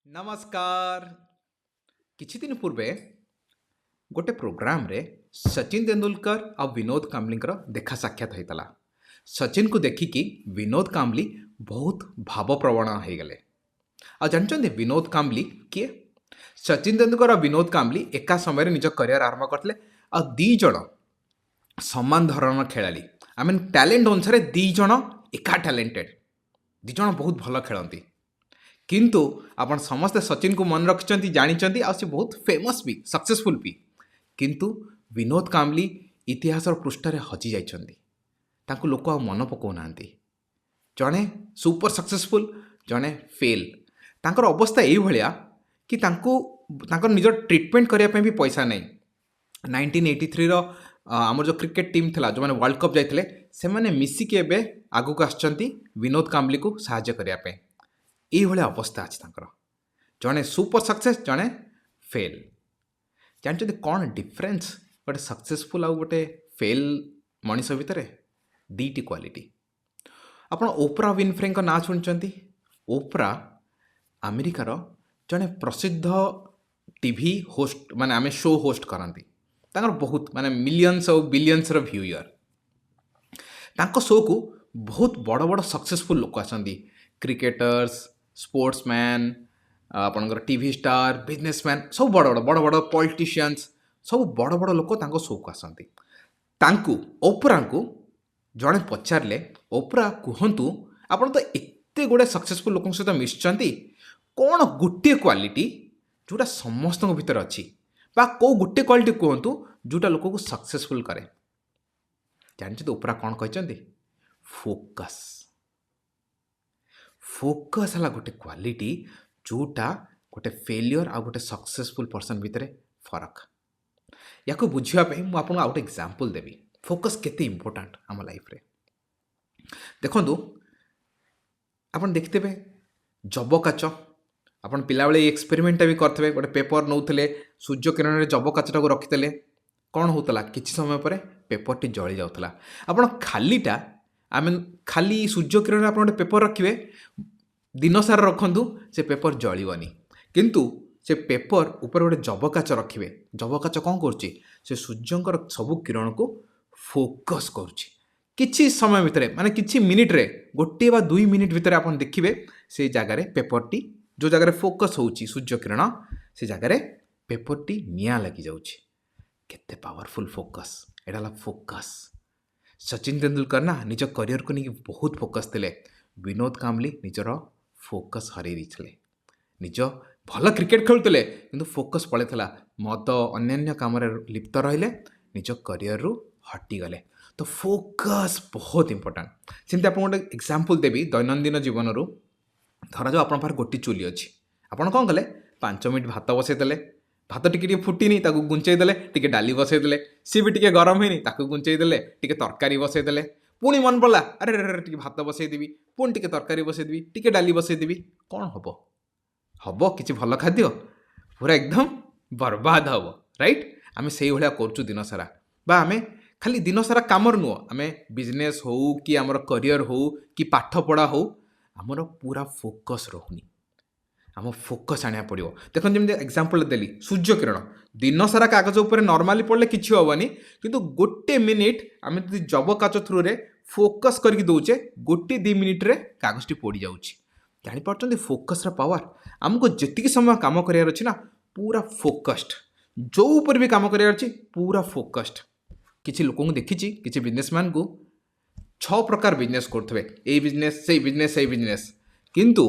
नमस्कार। किछि दिन पूर्वे गोटे प्रोग्राम रे सचिन तेंदुलकर और विनोद काम्बलीଙ୍କର देखा साक्षात होता। सचिन को देखिकी विनोद काम्बली बहुत भावप्रवण हो गले। आ जानते विनोद काम्बली किए? सचिन तेंदुलकर और विनोद काम्बली एका समय निज करियर आरंभ करते आ दी जण समान धरण खेलाड़ी आई मीन टैलेंट अनुसार दी जण एका टैलेंटेड दी जण बहुत भल खेलती किंतु आपण समस्ते सचिन को मन रखिंट जानी आ बहुत फेमस भी सक्सेसफुल भी किंतु विनोद काम्बली इतिहास पृष्ठ हजि जाइछन्ति लोक आ मन पकाउना जड़े सुपर सक्सेसफुल जड़े फेल तांकर अवस्था ये कि निज ट्रिटमेंट करने भी पैसा नहीं 1983 आमर जो क्रिकेट टीम थिला जो मैंने वर्ल्ड कप जाते से मैंने मिसिकी एवं आगक आसुच्चंती विनोद काम्बली को साहाय्य करने ये अवस्था अच्छी जड़े सुपर सक्सेस जड़े फेल जानते कौन डिफरेन्स गोटे सक्सेसफुल आउ गोटे फेल मनीष भितर दीटी क्वालिटी आपण ओप्रा विनफ्रे ना शुणी ओप्रा अमेरिकार जड़े प्रसिद्ध टीवी होस्ट माने आमे शो होस्ट करती बहुत माने मिलियंस और बिलियंस व्यूअर तांको शो को बहुत बड़ बड़ सक्सेसफुल लोक आसती क्रिकेटर्स स्पोर्ट्समैन आपणकर टीवी स्टार बिजनेसमैन सब बड़ बड़ बड़ बड़ पॉलिटिशियंस सब बड़ बड़ लोक शो को आसती ओप्रा को जड़े पचारे ओप्रा कहतु आप तो एत गुड़े सक्सेसफुल लोक सहित मिशुंट कौन गोटे क्वालिटी जोटा समस्त भीतर अच्छी कौ गोटे क्वालिटी कहतु जोटा लोक को सक्सेसफुल करे जानते ओप्रा कौन कहते फोकस फोकस है गोटे क्वालिटी जोटा गोटे फेलियर आ गोटे सक्सेसफुल पर्सन भितर फरक या बुझापी मुझे आपको आउट एग्जांपल देवी फोकस केते इम्पोर्टेंट आम लाइफ रे देखो आप देखते जब काच आप पिला एक्सपेरिमेंट भी करते गोटे पेपर नौले सूर्य किरण में जब काचटा को रखिते कौन होता किसी समय पर पेपर टी जली जाऊला आप खालीटा आम खाली सूर्य किरण आप गोटे पेपर रखिए दिन सारा रखु से पेपर जलिबनी किंतु से पेपर ऊपर गोटे जबकाच रखिए जबकाच कौन कर सूर्यंकर सबू किरण को फोकस करुच्ची समय भितर माने किछि मिनिट रे गोटे बा 2 मिनिट भितर आप देखिए से जगार पेपर टी जो जगार फोकस होची सूर्य किरण से जगार पेपर टी निया लगी जाउची केते पावरफुल फोकस एडा फोकस सचिन तेंदुलकर ना निज करियर को नहीं बहुत फोकस थे विनोद काम्बली निजर फोकस हर निज भल क्रिकेट खेलुते किंतु फोकस पड़ेगा मद अन्य कम लिप्त रहिले निज करियर रु हटिगले तो फोकस बहुत इंपोर्टेंट सेमती आप गोटे एग्जांपल देवी दैनंदिन जीवन रु धरा जाओ आप गोटी चूली अच्छी आपड़ कौन कले 5 मिनिट भात बसईदे भात टिके फुटीनी गुंचईदे टिके डाली बसईदे सी भी टिके गरम होनी गुंचईदे टिके तरकारी बसईदे पुणी मन पड़ा अरे अरे टिके भात बसईदेवी पुणी टिके तरकारी बसईदेवी टिके डाली बसईदेवी कौन हम हम किसी भल खाद्य पूरा एकदम बर्बाद हम राइट आम से भाया कर दिन सारा बा आम खाली दिन सारा कम नुह आम बिजनेस हो कि आमर करियर हो कि पाठ पढ़ा हो आमर पूरा फोकस रहुनी आम फोकस आने पड़ो देखो जमी एग्जांपल देली सूर्य किरण दिन सारा कागज उपर नॉर्मली पड़े किसी हेनी किंतु गोटे मिनिट आम जब काच थ्रू रे फोकस करके दौचे गोटे 2 मिनिट रे कागज टी पड़ जाऊँगी जापार फोकस पावर आमको जी समय कम करार अच्छी ना पूरा फोकस्ड जो ऊपर भी कम करार अच्छी पूरा फोकस्ड किसी लोक देखी किसी बिजनेसमैन को 6 प्रकार बिजनेस करते ये बिजनेस से बिजनेस किंतु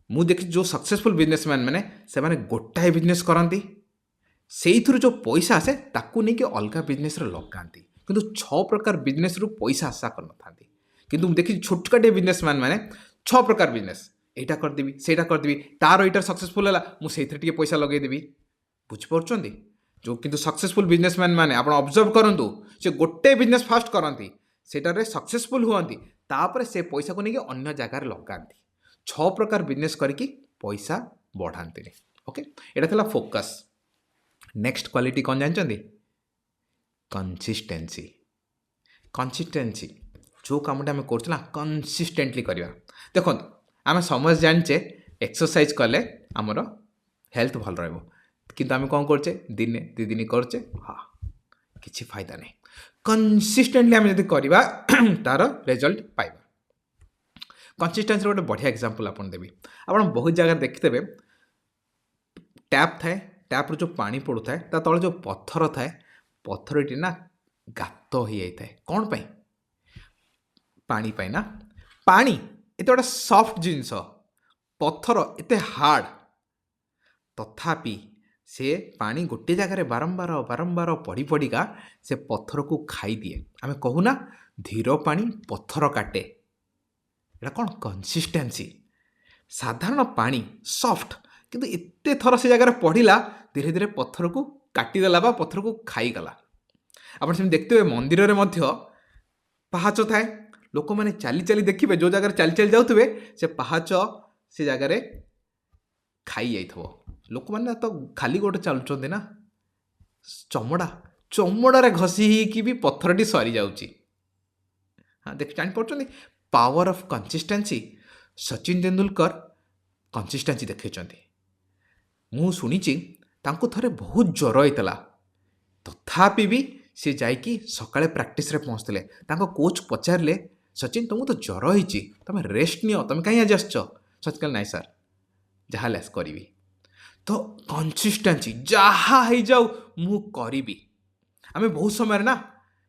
मु देखी जो सक्सेसफुल बिजनेसमैन मैंने से माने गोटाए बिजनेस करती से जो पैसा आसे ताकू नहीं कि अलग बिजनेस लगाती किंतु 6 प्रकार बिजनेस रु पैसा आशा कर नथांती किंतु देखी छोटकाटे बिजनेसमैन मैंने 6 प्रकार बिजनेस एटा करदेवी सेटा करदेवी तार एटार सक्सेसफुल है मुझे पैसा लगेदेवी बुझीपार्टी जो किंतु सक्सेसफुल बिजनेसमैन मैंने आप ऑब्जर्व करूँ से गोटे बिजनेस फास्ट करती सेटारे सक्सेसफुल हुआ तापर से पैसा को लेकिन अन्य जगार लगाती 6 प्रकार बिजनेस करके पैसा बढ़ाते ओके एटा थला फोकस नेक्स्ट क्वालिटी कौन जानते कंसिस्टेंसी जो कामटा आम कर कंसिस्टेंटली करवा देखो आम समझ जाचे एक्सरसाइज कले आमर हेल्थ भल रहा किंतु आम कौन करचे दिने दी दिन करचे हाँ किसी फायदा नहीं कंसिस्टेंटली आम जब करवा तार रिजल्ट पाइबा कंसिस्टेंसी गोटे बढ़िया एग्जांपल आपन देवी आप बहुत जगह देखिथे टैप थाए टैप जो पानी पड़ू थाए ता तले जो पत्थर थाए पत्थरटी ना गात हो जाए कौन पाई पानी पाई ना पानी एत गोटे सॉफ्ट जिनस पत्थर एत हार्ड तथापि से पानी गोटे जगार बारंबार बारंबार पड़ी पड़िका से पत्थर को खाई दिए आम कहूना धीर पानी पत्थर काटे एटा कौन कंसिस्टेंसी साधारण पानी सॉफ्ट किंतु एते थर से जगह पड़ा धीरे धीरे पत्थर को काटिदेला बा पत्थर को खाईगला आप देखते हुए मंदिर में पहाच थाए लोक मैंने चली चली देखिए जो जगह चली चली जाऊे से पहाच से जगार खाई जाइथबो लोक मैंने तो खाली गोटे चलुंट ना चमड़ा चमड़े घसी ही भी पत्थरटी सरी जाऊँगी हाँ देख जापार power of consistency Sachin Tendulkar consistency देखते मु शुणी थरे बहुत ज्वर होता तथापि भी सी जाइकी सकाळे प्रैक्टिस रे पहुँचते कोच पचारे सचिन तुमको तो ज्वर होती तुम रेस्ट नियो तुम कहीं आज आस सचिन कहले नाई सर जहाँ लेस करी तो कंसिस्टेंसी जहाँ हो जाऊ मु करी आम बहुत समय ना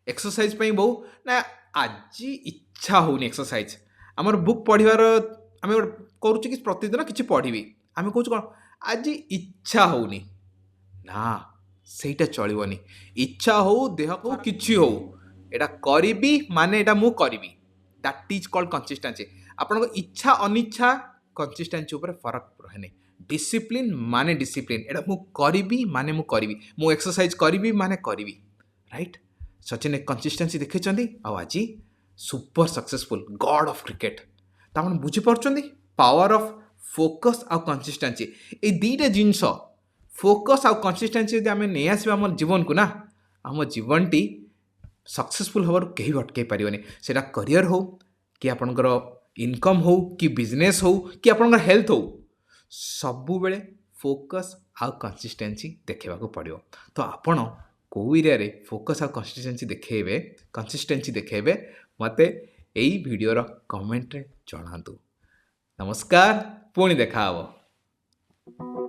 एक्सरसाइज बहु ना आज इच्छा होनी एक्सरसाइज आमर बुक पढ़वार आम करुचे कि प्रतिदिन किसी पढ़ी आम कौन कौन आज इच्छा होनी ना सेटा चलनी इच्छा हो देह को किसी हो एटा करी माने एटा मु करी दैट इज कॉल्ड कंसिस्टेंसी आपन इच्छा अनिच्छा कंसिस्टेंसी ऊपर फरक रहे नहीं डिसिप्लिन माने डिसिप्लिन एटा मु करी माने मु करी मु एक्सरसाइज करी माने करी राइट सचिन एक कंसिस्टेंसी देखते आज super successful god of cricket तो आप बुझीपार पावर ऑफ फोकस आ कंसिस्टेंसी ये दुईटा जिनस फोकस आ कंसिस्टेंसी आम नहीं आसवा आम जीवन को ना आम जीवन टी सक्सेसफुल हबार कहीं भी अटकई पारे सेटा करियर हो कि आपनकर इनकम हो कि बिजनेस हो कि आपनकर हेल्थ हो सबु बेले फोकस आ कंसिस्टेंसी देखा पड़ो तो आपण कौ एरिया रे फोकस आ कंसिस्टेंसी देखेबे मते एई वीडियोर कमेंट रे जणातु नमस्कार पुणी देखा हबो।